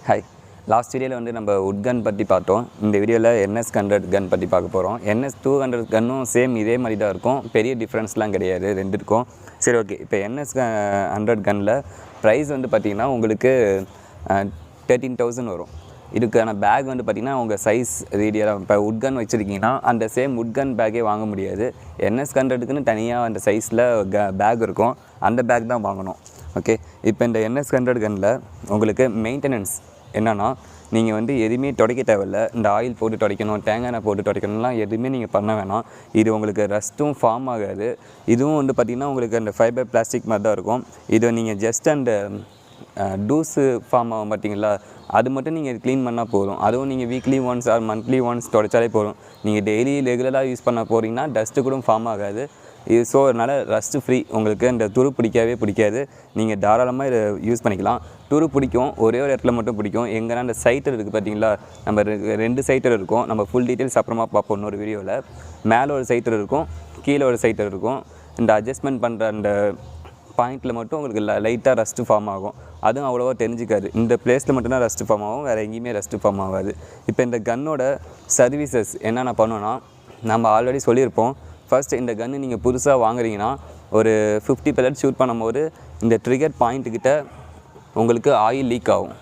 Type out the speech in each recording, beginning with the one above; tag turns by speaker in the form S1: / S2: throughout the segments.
S1: Hi, last வீடியோவில் வந்து நம்ம உட் கன் பற்றி பார்த்தோம். இந்த வீடியோவில் NX100 கன் பற்றி பார்க்க போகிறோம். NX200 கன்னும் சேம் இதே மாதிரி தான் இருக்கும், பெரிய டிஃப்ரென்ஸ்லாம் கிடையாது, ரெண்டு இருக்கும். சரி, ஓகே. இப்போ NX100 கன்னில் ப்ரைஸ் வந்து பார்த்திங்கன்னா உங்களுக்கு 13,000 வரும். இதுக்கான பேக் வந்து பார்த்திங்கன்னா உங்கள் சைஸ் ரீடியராக இப்போ உட் கன் வச்சுருக்கீங்கன்னா அந்த சேம் உட் கன் பேக்கே வாங்க முடியாது. NX100க்குன்னு தனியாக அந்த சைஸில் பேக் இருக்கும், அந்த பேக் தான் வாங்கணும். ஓகே, இப்போ இந்த NX100 கன்னில் உங்களுக்கு மெயின்டெனன்ஸ் என்னென்னா, நீங்கள் வந்து எதுவுமே துடைக்க தேவையில்ல. இந்த ஆயில் போட்டு துடைக்கணும், தேங்காய் எண்ணெய் போட்டு துடைக்கணும்லாம் எதுவுமே நீங்கள் பண்ண வேணாம். இது உங்களுக்கு ரஸ்ட்டும் ஃபார்ம் ஆகாது. இதுவும் வந்து பார்த்திங்கன்னா உங்களுக்கு அந்த ஃபைபர் பிளாஸ்டிக் மாதிரி தான் இருக்கும். இதை நீங்கள் ஜஸ்ட் அந்த டூஸு ஃபார்ம் ஆகும் பார்த்தீங்களா, அது மட்டும் நீங்கள் க்ளீன் பண்ணால் போதும். அதுவும் நீங்கள் weekly once or monthly once துடைச்சாலே போதும். நீங்கள் டெய்லி ரெகுலராக யூஸ் பண்ண போகிறீங்கன்னா டஸ்ட்டு கூட ஃபார்ம் ஆகாது. இது ஸோ அதனால் ரஸ்ட்டு ஃப்ரீ. உங்களுக்கு இந்த துரு பிடிக்காது. நீங்கள் தாராளமாக இதை யூஸ் பண்ணிக்கலாம். துரு பிடிக்கும், ஒரே ஒரு இடத்துல மட்டும் பிடிக்கும். எங்கன்னா அந்த சைட்டர் இருக்குது பார்த்தீங்களா, நம்ம 2 சைட்டர் இருக்கும். நம்ம ஃபுல் டீட்டெயில்ஸ் அப்புறமா பார்ப்போம் இன்னொரு வீடியோவில். மேலே ஒரு சைட்டர் இருக்கும், கீழே ஒரு சைட்டர் இருக்கும். இந்த அட்ஜஸ்ட்மெண்ட் பண்ணுற அந்த பாயிண்டில் மட்டும் உங்களுக்கு லைட்டாக ரஸ்ட்டு ஃபார்ம் ஆகும். அதுவும் அவ்வளோவா தெரிஞ்சிக்காது. இந்த பிளேஸில் மட்டும்தான் ரஸ்ட்டு ஃபார்ம் ஆகும், வேறு எங்கேயுமே ரஸ்ட்டு ஃபார்ம் ஆகாது. இப்போ இந்த கன்னோட சர்வீசஸ் என்னென்ன பண்ணோன்னா, நம்ம ஆல்ரெடி சொல்லியிருப்போம். ஃபர்ஸ்ட் இந்த கன்று நீங்கள் புதுசாக வாங்குறீங்கன்னா ஒரு 50 pellet ஷூட் பண்ணும்போது இந்த ட்ரிகர் பாயிண்ட்டுக்கிட்ட உங்களுக்கு ஆயில் லீக் ஆகும்.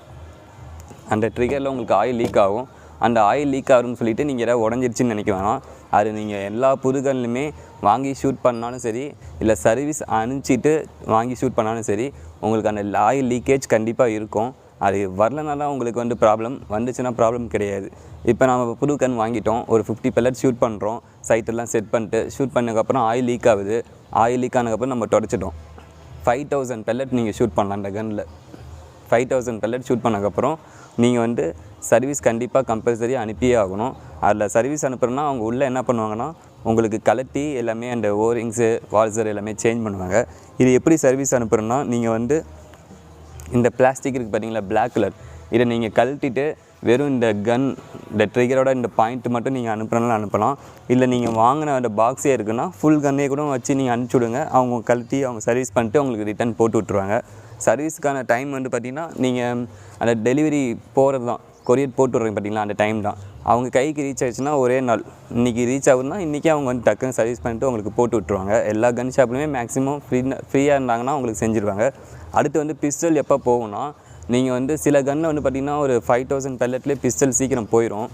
S1: அந்த ட்ரிகரில் உங்களுக்கு ஆயில் லீக் ஆகும். அந்த ஆயில் லீக் ஆகும்னு சொல்லிவிட்டு நீங்கள் எதாவது உடஞ்சிருச்சின்னு நினைக்க வேணாம். அது நீங்கள் எல்லா புது கன்லையுமே வாங்கி ஷூட் பண்ணாலும் சரி, இல்லை சர்வீஸ் அனுப்பிச்சிட்டு வாங்கி ஷூட் பண்ணாலும் சரி, உங்களுக்கு அந்த ஆயில் லீக்கேஜ் கண்டிப்பாக இருக்கும். அது வரலனா தான் உங்களுக்கு வந்து ப்ராப்ளம், வந்துச்சுன்னா ப்ராப்ளம் கிடையாது. இப்போ நம்ம புது கன் வாங்கிட்டோம், ஒரு 50 pellet ஷூட் பண்ணுறோம், சைட்டெல்லாம் செட் பண்ணிட்டு ஷூட் பண்ணதுக்கப்புறம் ஆயில் லீக் ஆகுது. ஆயில் லீக் ஆனதுக்கப்புறம் நம்ம தொடச்சிட்டோம். 5000 pellet நீங்கள் ஷூட் பண்ணலாம். அந்த கன்னில் 5000 pellet ஷூட் பண்ணதுக்கப்புறம் நீங்கள் வந்து சர்வீஸ் கண்டிப்பாக கம்பல்சரி அனுப்பியே ஆகணும். அதில் சர்வீஸ் அனுப்புகிறோன்னா அவங்க உள்ளே என்ன பண்ணுவாங்கன்னா, உங்களுக்கு கலட்டி எல்லாமே அந்த ஓரிங்ஸு வால்சர் எல்லாமே சேஞ்ச் பண்ணுவாங்க. இது எப்படி சர்வீஸ் அனுப்புகிறோன்னா, நீங்கள் வந்து இந்த பிளாஸ்டிக் இருக்குது பார்த்தீங்களா, பிளாக் கலர், இதை நீங்கள் கழட்டிட்டு வெறும் இந்த கன் இந்த ட்ரிகரோட இந்த பாயிண்ட்டு மட்டும் நீங்கள் அனுப்புனாலும் அனுப்பலாம். இல்லை நீங்கள் வாங்கின அந்த பாக்ஸே இருக்குன்னா ஃபுல் கன்னே கூட வச்சு நீங்கள் அனுப்பிச்சி விடுங்க. அவங்க கழட்டி அவங்க சர்வீஸ் பண்ணிட்டு உங்களுக்கு ரிட்டன் போட்டு விட்ருவாங்க. சர்வீஸுக்கான டைம் வந்து பார்த்திங்கன்னா, நீங்கள் அந்த டெலிவரி போகிறது தான், கொரியர் போட்டு விட்றீங்க பார்த்தீங்களா, அந்த டைம் தான். அவங்க கைக்கு ரீச் ஆகிடுச்சுன்னா ஒரே நாள், இன்றைக்கி ரீச் ஆகுதுன்னா இன்றைக்கி அவங்க வந்து டக்குன்னு சர்வீஸ் பண்ணிட்டு உங்களுக்கு போட்டு விட்ருவாங்க. எல்லா கன் ஷாப்லையுமே மேக்ஸிமம் ஃப்ரீயாக இருந்தாங்கன்னா உங்களுக்கு செஞ்சுருவாங்க. அடுத்து வந்து பிஸ்டல் எப்போ போகும்னா, நீங்கள் வந்து சில கன்னில் வந்து பார்த்திங்கன்னா ஒரு 5000 pelletலேயே பிஸ்டல் சீக்கிரம் போயிடும்.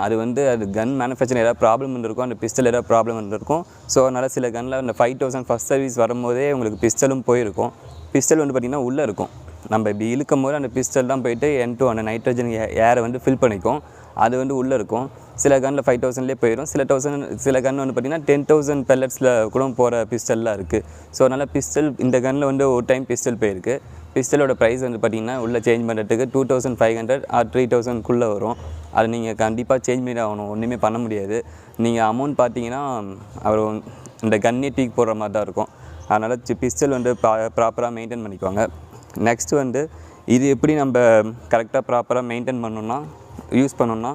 S1: அது வந்து அது கன் மேனுஃபேக்சரிங் ஏதாவது ப்ராப்ளம் இருந்திருக்கும், அந்த பிஸ்டல் ஏதாவது ப்ராப்ளம் இருந்திருக்கும். ஸோ அதனால் சில கன்னில் அந்த 5000 ஃபஸ்ட் சர்வீஸ் வரும்போதே உங்களுக்கு பிஸ்டலும் போயிருக்கும். பிஸ்டல் வந்து பார்த்திங்கன்னா உள்ளே இருக்கும். நம்ம இப்படி இழுக்கும் போது அந்த பிஸ்டல் தான் போயிட்டு N2 அந்த நைட்ரஜன் ஏரை வந்து ஃபில் பண்ணிக்கும். அது வந்து உள்ளே இருக்கும். சில கன்னில் 5000லேயே போயிடும். சில கன் வந்து பார்த்திங்கன்னா 10,000 pelletsல கூட போகிற பிஸ்டல்லாம் இருக்குது. ஸோ அதனால் பிஸ்டல் இந்த கன்னில் வந்து ஒரு டைம் பிஸ்டல் போயிருக்கு. பிஸ்டலோட ப்ரைஸ் வந்து பார்த்திங்கன்னா உள்ளே சேஞ்ச் பண்ணுறதுக்கு 2500 ஆர் 3000க்குள்ளே வரும். அது நீங்கள் கண்டிப்பாக சேஞ்ச் பண்ணி ஆகணும், ஒன்றுமே பண்ண முடியாது. நீங்கள் அமௌண்ட் பார்த்தீங்கன்னா அவர் இந்த கன்னே தூக்கி போடுற மாதிரி தான் இருக்கும். அதனால் பிஸ்டல் வந்து ப்ராப்பராக மெயின்டைன் பண்ணிக்குவாங்க. நெக்ஸ்ட்டு வந்து இது எப்படி நம்ம கரெக்டாக ப்ராப்பராக மெயின்டைன் பண்ணணுன்னா, யூஸ் பண்ணணுன்னா,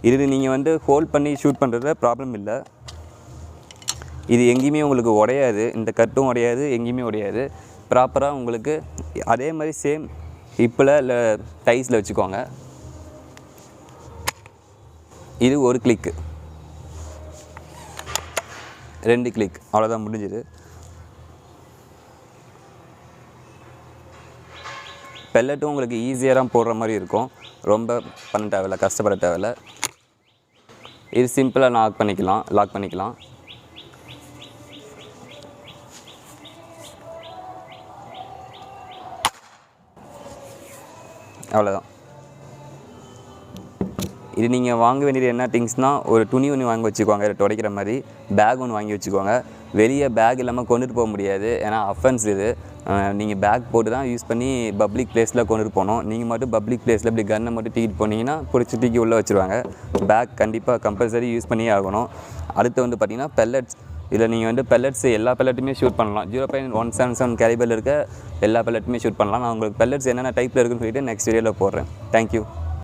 S1: இது நீங்கள் வந்து ஹோல்ட் பண்ணி ஷூட் பண்ணுறதுல ப்ராப்ளம் இல்லை. இது எங்கேயுமே உங்களுக்கு உடையாது, இந்த கட்டும் உடையாது, எங்கேயுமே உடையாது. ப்ராப்பராக உங்களுக்கு அதே மாதிரி சேம் ஹிப்பில் இல்லை டைஸில் வச்சுக்கோங்க. இது ஒரு கிளிக்கு, 2 கிளிக், அவ்வளோதான், முடிஞ்சுது. பெல்லட்டும் உங்களுக்கு ஈஸியாக தான் போடுற மாதிரி இருக்கும், ரொம்ப பண்ண தேவையில்ல, கஷ்டப்பட தேவையில்ல. இது சிம்பிளாக லாக் பண்ணிக்கலாம். அவ்வளோதான். இது நீங்கள் வாங்க வேண்டியது என்ன திங்ஸ்னால், ஒரு துணி ஒன்று வாங்கி வச்சுக்கோங்க, இதை துடைக்கிற மாதிரி. பேக் ஒன்று வாங்கி வச்சுக்கோங்க. வெளியே பேக் இல்லாமல் கொண்டுட்டு போக முடியாது, ஏன்னா அஃபென்ஸ் இது. நீங்கள் பேக் போட்டு தான் யூஸ் பண்ணி பப்ளிக் பிளேஸில் கொண்டுட்டு போகணும். நீங்கள் மட்டும் பப்ளிக் பிளேஸில் இப்படி கன்னை மட்டும் தூக்கிட்டு போனீங்கன்னா பிடிச்சி தூக்கி உள்ளே வச்சுருவாங்க. பேக் கண்டிப்பாக கம்பல்சரி யூஸ் பண்ணியே ஆகணும். அடுத்து வந்து பார்த்திங்கன்னா பெல்லட்ஸ். இதில் நீங்கள் வந்து பெல்லட்ஸ் எல்லா பெல்லட்டுமே ஷூட் பண்ணலாம். 0.177 கேலிபரில் இருக்க எல்லா பெல்லட்டுமே ஷூட் பண்ணலாம். நான் உங்களுக்கு பெல்லட்ஸ் என்னென்ன டைப்பில் இருக்குன்னு சொல்லிட்டு நெக்ஸ்ட் வீடியோவில் போடுறேன். தேங்க்யூ.